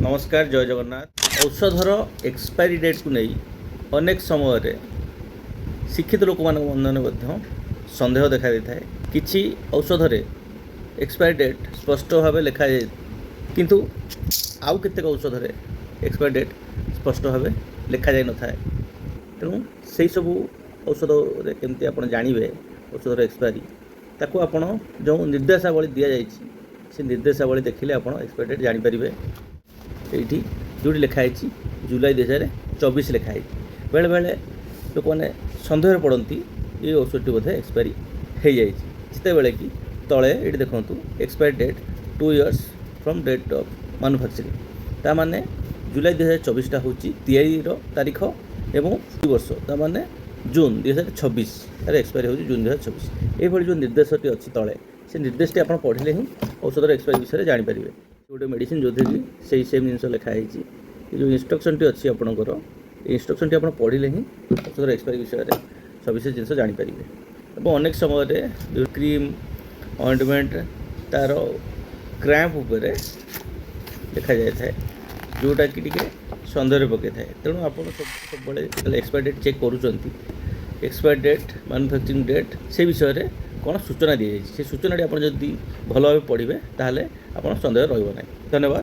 नमस्कार जय Jagannath. औषधर expiry date को नहीं अनेक समय शिक्षित लोक मन सन्देह देखा देता है। किछि औषधर एक्सपायरी डेट स्पष्ट भाव लिखा जाए किंतु आउ केतेक औषधर एक्सपायरी डेट स्पष्ट भाव लिखा जाए न था। तेणु से सबू औषध केमती आप जानवे औषधर एक्सपायरी ताको आपण जो निर्देशावली दि जाए से निर्देशावली देखिले आप एक्सपायरी डेट जानीपारे। ये जो लिखाई जुलाई 2024 लिखाई बेले बेले लोक मैंने सन्देह पड़ती ये औषधि बोधे एक्सपायरी हो जाए जिते बड़े कि तले ये देखूँ expiry date 2 years from date of manufacturing ताने जुलाई 2024 हूँ या तारीख एवं 2 वर्ष ताने जून 2026 यार एक्सपायरी हो जून 2026। ये जो निर्देश अच्छी तले से निर्देश आप पढ़ले ही औषधर एक्सपायरी विषय जानीपर। गोटे मेडिसिन जो थी से सेम जिन लिखाई जो इंस्ट्रक्शन टी अच्छी आपंकर इंस्ट्रक्शन टी आप पढ़ले ही औषधर एक्सपायरी विषय सविशेष जिन जानीपर। और अनेक समय क्रीम ऑइंटमेंट तार क्रैम्प उपर लिखा जाए जोटा कि सन्देह पकई थाए। तेणु आप सब एक्सपायरी डेट चेक करुँच एक्सपायरी डेट मैन्युफैक्चरिंग डेट से विषय कौन सूचना दी जाए से सूचना आप भल भाव पढ़े ताल आप सन्देह रहा। धन्यवाद।